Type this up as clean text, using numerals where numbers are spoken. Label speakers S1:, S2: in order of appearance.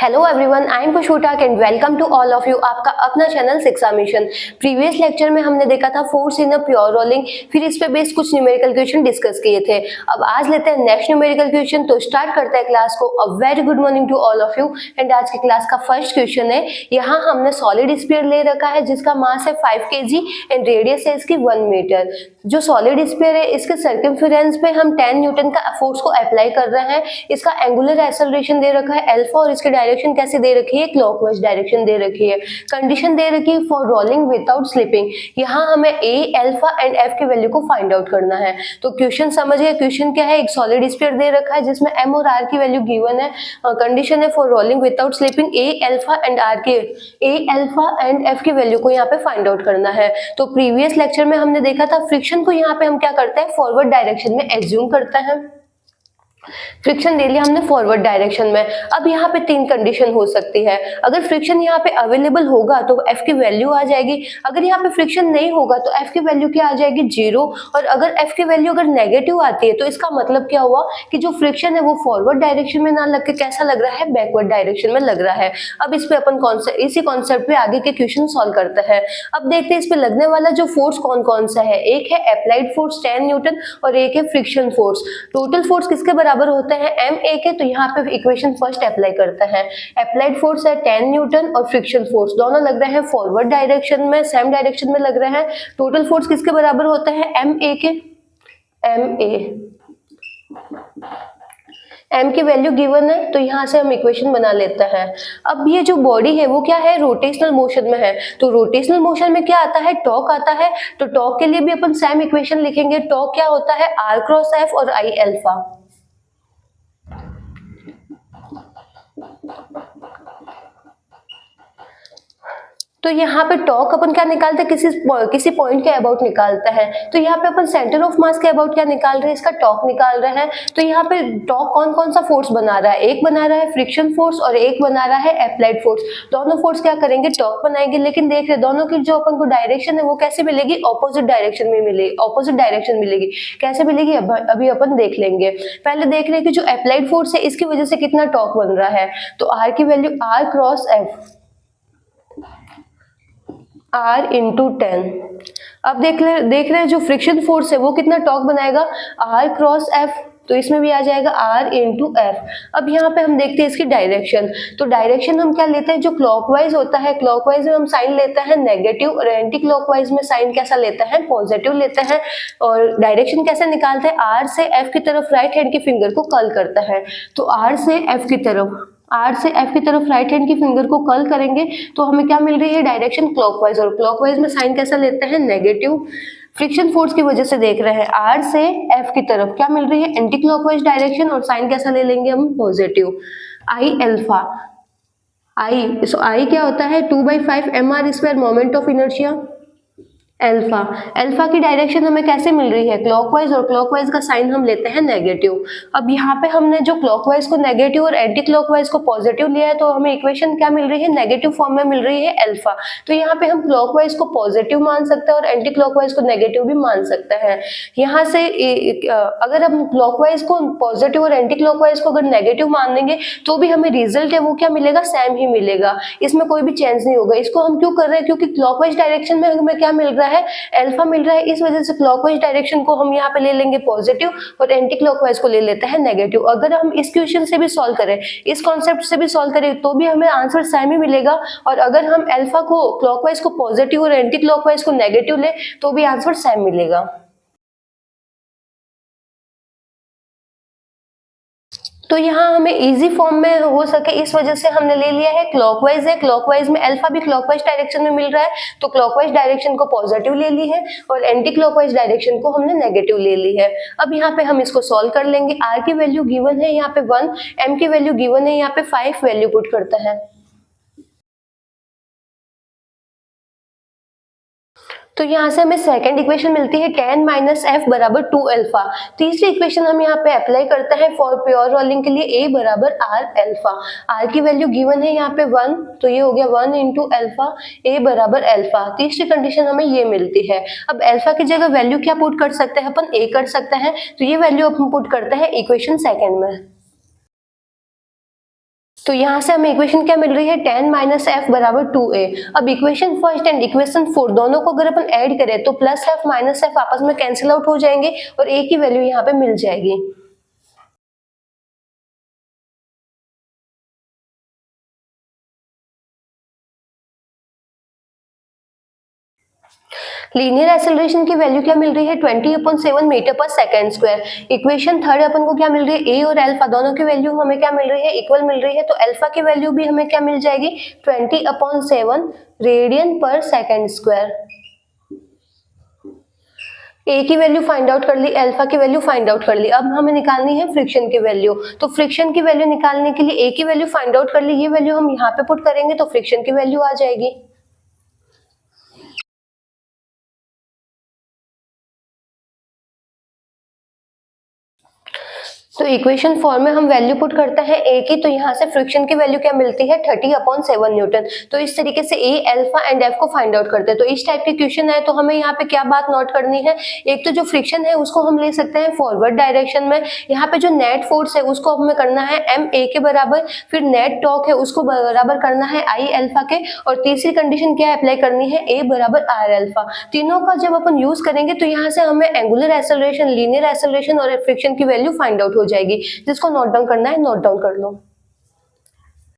S1: Hello everyone, I am कुशुटाक and welcome to all of you. आपका अपना channel शिक्षा मिशन। प्रीवियस लेक्चर में हमने देखा था force in a pure rolling, फिर इस पे बेस्ड कुछ न्यूमेरिकल क्वेश्चन डिस्कस किए थे। अब आज लेते हैं नेक्स्ट न्यूमेरिकल क्वेश्चन। तो स्टार्ट करते हैं क्लास को। A very good morning to all of you. And आज की क्लास का फर्स्ट क्वेश्चन है, यहाँ हमने सॉलिड स्फीयर ले रखा है जिसका मास है 5 kg एंड रेडियस है इसकी 1 मीटर। जो सॉलिड स्फीयर है इसके सर्कमफेरेंस पे हम 10 न्यूटन का फोर्स को अप्लाई कर रहे हैं। इसका एंगुलर एक्सेलरेशन दे रखा है अल्फा और इसकी डायरेक्शन कैसे दे रखी है, क्लॉकवाइज डायरेक्शन दे रखी है। कंडीशन दे रखी है फॉर रोलिंग विदाउट स्लिपिंग। यहाँ हमें ए, अल्फा एंड एफ की वैल्यू को फाइंड आउट करना है। तो क्वेश्चन समझिए, क्वेश्चन क्या है, एक सॉलिड स्फीयर दे रखा है जिसमें एम और आर की वैल्यू गिवन है। कंडीशन है for rolling without slipping A alpha and F की वैल्यू को यहाँ पे फाइंड आउट करना है। तो प्रीवियस लेक्चर में हमने देखा था फ्रिक्शन को यहाँ पे हम क्या करते हैं, फॉरवर्ड डायरेक्शन में एज्यूम करते हैं। फ्रिक्शन ले लिया हमने फॉरवर्ड डायरेक्शन में। अब यहाँ पे 3 कंडीशन हो सकती है। अगर फ्रिक्शन यहाँ पे अवेलेबल होगा तो एफ की वैल्यू आ जाएगी। अगर यहाँ पे फ्रिक्शन नहीं होगा तो एफ की वैल्यू क्या आ जाएगी, 0। और अगर एफ की वैल्यू अगर नेगेटिव आती है तो इसका मतलब क्या हुआ कि जो फ्रिक्शन है वो फॉरवर्ड डायरेक्शन में ना लग के कैसा लग रहा है, बैकवर्ड डायरेक्शन में लग रहा है। अब इस पे अपन इसी कॉन्सेप्ट पे आगे के क्वेश्चन सॉल्व करते हैं। अब देखते हैं इस पे लगने वाला जो फोर्स कौन कौन सा है। एक है अप्लाइड फोर्स 10 न्यूटन और एक है फ्रिक्शन फोर्स। टोटल फोर्स किसके बराबर होते हैं, एम ए के। तो यहाँ पे इक्वेशन फर्स्ट अप्लाई करते हैं। अप्लाइड फोर्स है 10 न्यूटन और फ्रिक्शन फोर्स दोनों लग रहे हैं फॉरवर्ड डायरेक्शन में, सेम डायरेक्शन में लग रहे हैं। टोटल फोर्स किसके बराबर होता है, एम ए के। एम की वैल्यू गिवन है तो यहाँ से हम इक्वेशन बना लेते हैं। अब ये जो बॉडी है वो क्या है, रोटेशनल मोशन में है। तो रोटेशनल मोशन में क्या आता है, टॉर्क आता है। तो टॉर्क के लिए भी अपन सेम इक्वेशन लिखेंगे। टॉर्क क्या होता है, आर क्रॉस एफ और आई अल्फा। तो यहाँ पे टॉर्क अपन क्या निकालते हैं, किसी पॉइंट के अबाउट निकालते हैं। तो यहाँ पे अपन सेंटर ऑफ मास के अबाउट क्या निकाल रहे हैं, इसका टॉर्क निकाल रहे हैं। तो यहाँ पे टॉर्क कौन कौन सा फोर्स बना रहा है, एक बना रहा है फ्रिक्शन फोर्स और एक बना रहा है अप्लाइड फोर्स। दोनों फोर्स क्या करेंगे, टॉर्क बनाएंगे। लेकिन देख रहे दोनों की जो अपन को डायरेक्शन है वो कैसे मिलेगी, ऑपोजिट डायरेक्शन में मिलेगी, ऑपोजिट डायरेक्शन मिलेगी। कैसे मिलेगी अभी अपन देख लेंगे। पहले देख रहे हैं कि जो अप्लाइड फोर्स है इसकी वजह से कितना टॉर्क बन रहा है। तो आर की value R cross F, R into 10। अब देख रहे हैं जो फ्रिक्शन फोर्स है वो कितना टॉर्क बनाएगा, R क्रॉस F। तो इसमें भी आ जाएगा R इंटू एफ। अब यहाँ पे हम देखते हैं इसकी डायरेक्शन। तो डायरेक्शन हम क्या लेते हैं, जो क्लॉकवाइज होता है, क्लॉकवाइज में हम साइन लेते हैं नेगेटिव और एंटी क्लॉकवाइज में साइन कैसा लेते हैं, पॉजिटिव लेते हैं। और डायरेक्शन कैसे निकालते हैं, R से F की तरफ राइट हैंड की फिंगर को कर्ल करता है। तो R से F की तरफ राइट हैंड की फिंगर को कर्ल करेंगे तो हमें क्या मिल रही है, डायरेक्शन क्लॉकवाइज। और क्लॉकवाइज में साइन कैसा लेते हैं, नेगेटिव। फ्रिक्शन फोर्स की वजह से देख रहे हैं आर से एफ की तरफ क्या मिल रही है, एंटी क्लॉकवाइज डायरेक्शन और साइन कैसा ले लेंगे हम, पॉजिटिव। आई अल्फा, आई क्या होता है, 2/5 mr² moment of inertia. Alpha की डायरेक्शन हमें कैसे मिल रही है, क्लॉकवाइज, और क्लॉकवाइज का साइन हम लेते हैं नेगेटिव। अब यहाँ पे हमने जो क्लॉकवाइज को नेगेटिव और एंटी क्लॉकवाइज को पॉजिटिव लिया है तो हमें इक्वेशन क्या मिल रही है, नेगेटिव फॉर्म में मिल रही है अल्फा। तो यहाँ पे हम क्लॉकवाइज को पॉजिटिव मान सकते हैं और एंटी क्लॉकवाइज को नेगेटिव भी मान सकते हैं। यहाँ से अगर हम क्लॉकवाइज को पॉजिटिव और एंटी क्लॉकवाइज को अगर नेगेटिव मान देंगे तो भी हमें रिजल्ट है वो क्या मिलेगा, सेम ही मिलेगा। इसमें कोई भी चेंज नहीं होगा। इसको हम क्यों कर रहे हैं, क्योंकि क्लॉकवाइज डायरेक्शन में हमें क्या मिल रहा है, अल्फा मिल रहा है। इस वजह से क्लॉकवाइज डायरेक्शन को हम यहाँ पे ले लेंगे पॉजिटिव और एंटी क्लॉकवाइज को ले लेते हैं नेगेटिव। अगर हम इस क्वेश्चन से भी सॉल्व करें, इस कॉन्सेप्ट से भी सॉल्व करें तो भी हमें आंसर सेम ही मिलेगा। और अगर हम अल्फा को क्लॉकवाइज को पॉजिटिव और एंटी क्लॉकवाइज को नेगेटिव ले तो भी आंसर सेम मिलेगा। तो यहाँ हमें इजी फॉर्म में हो सके इस वजह से हमने ले लिया है क्लॉकवाइज है, क्लॉकवाइज में अल्फा भी क्लॉकवाइज डायरेक्शन में मिल रहा है तो क्लॉकवाइज डायरेक्शन को पॉजिटिव ले ली है और एंटी क्लॉकवाइज डायरेक्शन को हमने नेगेटिव ले ली है। अब यहाँ पे हम इसको सॉल्व कर लेंगे। आर की वैल्यू गिवन है यहाँ पे 1, एम की वैल्यू गिवन है यहाँ पे 5, वैल्यू पुट करता है। तो यहाँ से हमें सेकंड इक्वेशन मिलती है 10 माइनस एफ बराबर 2 अल्फा। तीसरी इक्वेशन हम यहाँ पे अप्लाई करते हैं फॉर प्योर रोलिंग के लिए, ए बराबर आर अल्फा। आर की वैल्यू गिवन है यहाँ पे 1 तो ये हो गया 1 इंटू अल्फा, ए बराबर अल्फा। तीसरी कंडीशन हमें ये मिलती है। अब अल्फा की जगह वैल्यू क्या पुट कर सकते हैं अपन, ए कर सकते हैं। तो ये वैल्यू अपन पुट करते हैं इक्वेशन सेकेंड में। तो यहाँ से हमें इक्वेशन क्या मिल रही है 10 माइनस एफ बराबर 2a। अब इक्वेशन फर्स्ट एंड इक्वेशन 4 दोनों को अगर अपन ऐड करें तो प्लस एफ माइनस एफ आपस में कैंसिल आउट हो जाएंगे और a की वैल्यू यहाँ पे मिल जाएगी। लीनियर एक्सेलरेशन की वैल्यू क्या मिल रही है 20/7 मीटर पर सेकेंड स्क्वायर। इक्वेशन थर्ड अपन को क्या मिल रही है a और अल्फा दोनों की वैल्यू हमें क्या मिल रही है इक्वल मिल रही है, तो अल्फा की वैल्यू भी हमें क्या मिल जाएगी 20/7 रेडियन पर सेकेंड स्क्वायर। a की वैल्यू फाइंड आउट कर ली, अल्फा की वैल्यू फाइंड आउट कर ली। अब हमें निकालनी है फ्रिक्शन की वैल्यू, तो फ्रिक्शन की वैल्यू निकालने के लिए a की वैल्यू फाइंड आउट कर ली, ये वैल्यू हम यहाँ पे पुट करेंगे तो फ्रिक्शन की वैल्यू आ जाएगी। तो इक्वेशन 4 में हम वैल्यू पुट करते हैं a की, तो यहाँ से फ्रिक्शन की वैल्यू क्या मिलती है 30/7 न्यूटन। तो इस तरीके से a, अल्फा एंड f को फाइंड आउट करते हैं। तो इस टाइप के क्वेश्चन है तो हमें यहाँ पे क्या बात नोट करनी है, एक तो जो फ्रिक्शन है उसको हम ले सकते हैं फॉरवर्ड डायरेक्शन में, यहाँ पे जो नेट फोर्स है उसको हमें करना है m a के बराबर, फिर नेट टॉर्क है उसको बराबर करना है I अल्फा के, और तीसरी कंडीशन क्या अप्लाई करनी है a बराबर r अल्फा। तीनों का जब अपन यूज करेंगे तो यहाँ से हमें एंगुलर एक्सेलरेशन, लीनियर एक्सेलरेशन और फ्रिक्शन की वैल्यू फाइंड आउट हो जाएगी। जिसको नोट डाउन करना है नोट डाउन कर लो।